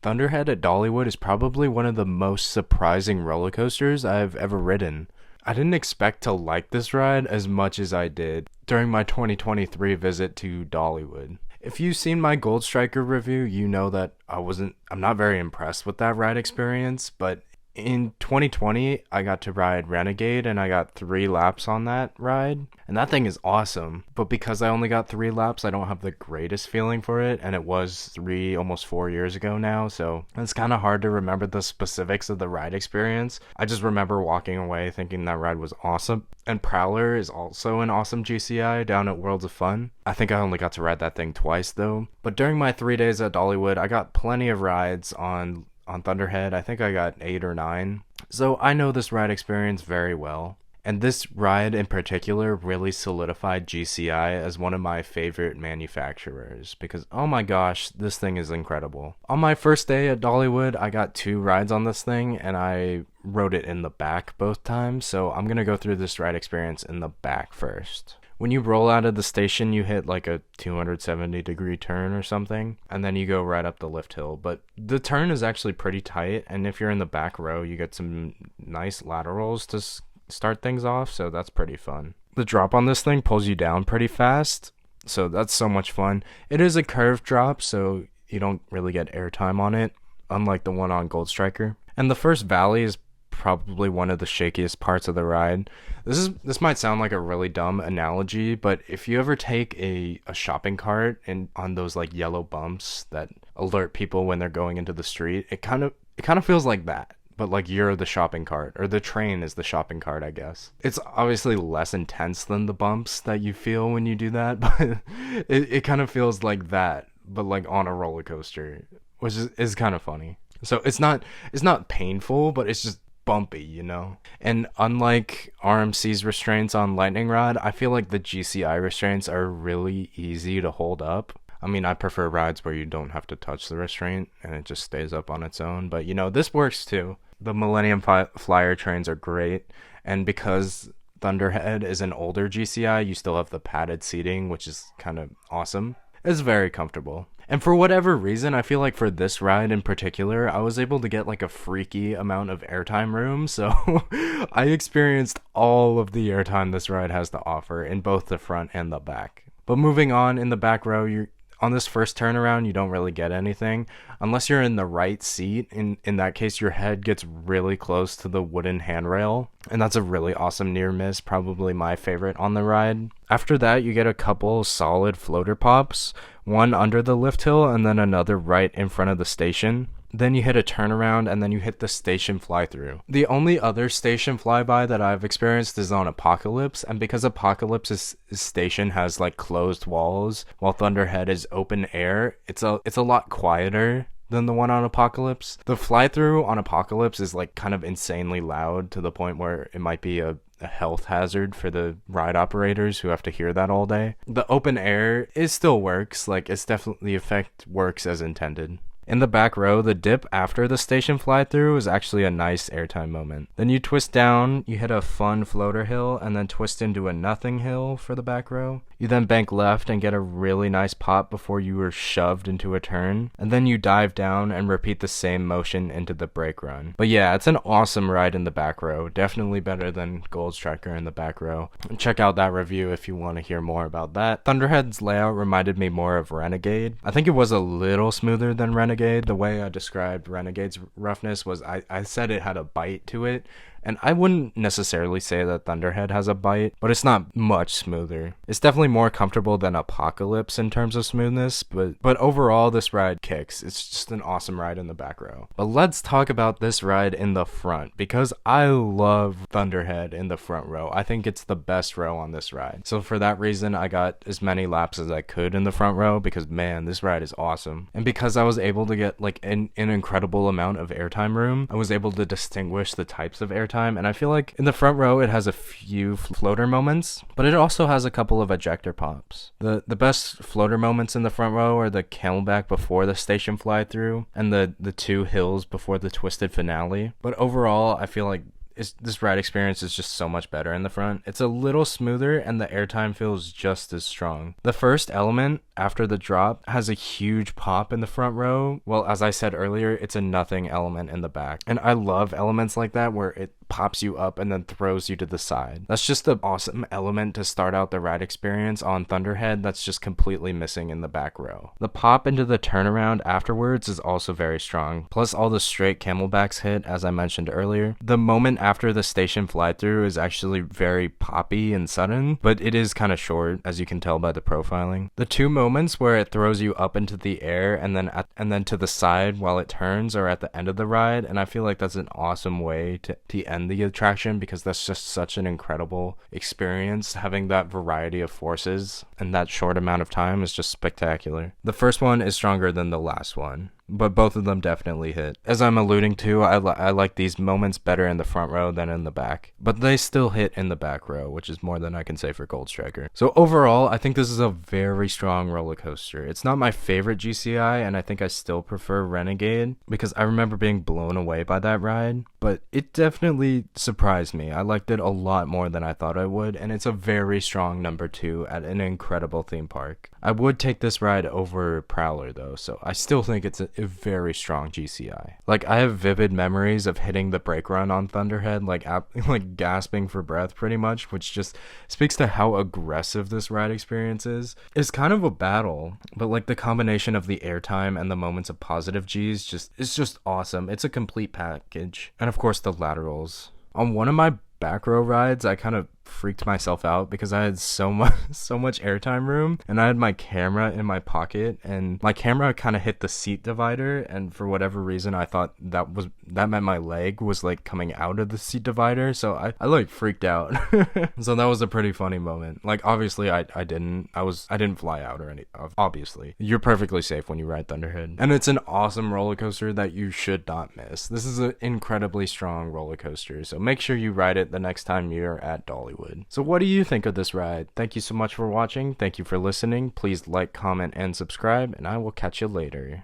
Thunderhead at Dollywood is probably one of the most surprising roller coasters I've ever ridden. I didn't expect to like this ride as much as I did during my 2023 visit to Dollywood. If you've seen my Gold Striker review, you know that I'm not very impressed with that ride experience, but in 2020, I got to ride Renegade and I got 3 laps on that ride. And that thing is awesome. But because I only got 3 laps, I don't have the greatest feeling for it. And it was almost 4 years ago now. So it's kind of hard to remember the specifics of the ride experience. I just remember walking away thinking that ride was awesome. And Prowler is also an awesome GCI down at Worlds of Fun. I think I only got to ride that thing twice though. But during my 3 days at Dollywood, I got plenty of rides on Thunderhead. I think I got 8 or 9. So I know this ride experience very well. And this ride in particular really solidified GCI as one of my favorite manufacturers because, oh my gosh, this thing is incredible. On my first day at Dollywood, I got 2 rides on this thing and I rode it in the back both times. So I'm going to go through this ride experience in the back first. When you roll out of the station, you hit like a 270-degree turn or something, and then you go right up the lift hill. But the turn is actually pretty tight, and if you're in the back row, you get some nice laterals to start things off, so that's pretty fun. The drop on this thing pulls you down pretty fast, so that's so much fun. It is a curved drop, so you don't really get airtime on it, unlike the one on Gold Striker. And the first valley is probably one of the shakiest parts of the ride. This might sound like a really dumb analogy, but if you ever take a shopping cart and on those like yellow bumps that alert people when they're going into the street, it kind of feels like that. But like you're the shopping cart, or the train is the shopping cart, I guess. It's obviously less intense than the bumps that you feel when you do that, but it kind of feels like that, but like on a roller coaster, which is kind of funny. So it's not painful, but it's just bumpy, you know? And unlike RMC's restraints on Lightning Rod, I feel like the GCI restraints are really easy to hold up. I mean, I prefer rides where you don't have to touch the restraint and it just stays up on its own, but you know, this works too. The Millennium Flyer trains are great, and because Thunderhead is an older GCI, you still have the padded seating, which is kind of awesome. It's very comfortable. And for whatever reason, I feel like for this ride in particular, I was able to get like a freaky amount of airtime room. So I experienced all of the airtime this ride has to offer in both the front and the back. But moving on, in the back row, on this first turnaround, you don't really get anything unless you're in the right seat. In that case, your head gets really close to the wooden handrail, and that's a really awesome near miss, probably my favorite on the ride. After that, you get a couple solid floater pops, one under the lift hill and then another right in front of the station. Then you hit a turnaround, and then you hit the station fly-through. The only other station flyby that I've experienced is on Apocalypse, and because Apocalypse's station has like closed walls, while Thunderhead is open air, it's a lot quieter than the one on Apocalypse. The fly-through on Apocalypse is like kind of insanely loud to the point where it might be a health hazard for the ride operators who have to hear that all day. The open air, it still works, like the effect works as intended. In the back row, the dip after the station fly-through is actually a nice airtime moment. Then you twist down, you hit a fun floater hill, and then twist into a nothing hill for the back row. You then bank left and get a really nice pop before you are shoved into a turn. And then you dive down and repeat the same motion into the brake run. But yeah, it's an awesome ride in the back row. Definitely better than Gold Striker in the back row. Check out that review if you want to hear more about that. Thunderhead's layout reminded me more of Renegade. I think it was a little smoother than Renegade. The way I described Renegade's roughness was I said it had a bite to it, and I wouldn't necessarily say that Thunderhead has a bite, but it's not much smoother. It's definitely more comfortable than Apocalypse in terms of smoothness, but overall this ride kicks. It's just an awesome ride in the back row. But let's talk about this ride in the front, because I love Thunderhead in the front row. I think it's the best row on this ride. So for that reason, I got as many laps as I could in the front row, because man, this ride is awesome. And because I was able to get like an incredible amount of airtime room, I was able to distinguish the types of airtime, and I feel like in the front row it has a few floater moments, but it also has a couple of ejector pops. The best floater moments in the front row are the camelback before the station fly through and the 2 hills before the twisted finale. But overall, I feel like this ride experience is just so much better in the front. It's a little smoother and the airtime feels just as strong. The first element after the drop has a huge pop in the front row. Well, as I said earlier, it's a nothing element in the back. And I love elements like that where it pops you up and then throws you to the side. That's just an awesome element to start out the ride experience on Thunderhead that's just completely missing in the back row. The pop into the turnaround afterwards is also very strong, plus all the straight camelbacks hit, as I mentioned earlier. The moment after the station fly through is actually very poppy and sudden, but it is kind of short, as you can tell by the profiling. The two moments where it throws you up into the air and then to the side while it turns are at the end of the ride, and I feel like that's an awesome way to end the attraction, because that's just such an incredible experience. Having that variety of forces in that short amount of time is just spectacular. The first one is stronger than the last one, but both of them definitely hit. As I'm alluding to, I like these moments better in the front row than in the back, but they still hit in the back row, which is more than I can say for Gold Striker. So overall, I think this is a very strong roller coaster. It's not my favorite GCI, and I think I still prefer Renegade, because I remember being blown away by that ride, but it definitely surprised me. I liked it a lot more than I thought I would, and it's a very strong number 2 at an incredible theme park. I would take this ride over Prowler though, so I still think it's a very strong GCI. Like, I have vivid memories of hitting the brake run on Thunderhead, like gasping for breath pretty much, which just speaks to how aggressive this ride experience is. It's kind of a battle, but like the combination of the airtime and the moments of positive G's it's just awesome. It's a complete package. And of course the laterals. On one of my back row rides, I kind of freaked myself out because I had so much airtime room, and I had my camera in my pocket, and my camera kind of hit the seat divider, and for whatever reason I thought that meant my leg was like coming out of the seat divider, so I like freaked out. So that was a pretty funny moment. Like, obviously I didn't fly out or any, obviously. You're perfectly safe when you ride Thunderhead, and it's an awesome roller coaster that you should not miss. This is an incredibly strong roller coaster, so make sure you ride it the next time you're at Dollywood. So what do you think of this ride? Thank you so much for watching. Thank you for listening. Please like, comment, and subscribe, and I will catch you later.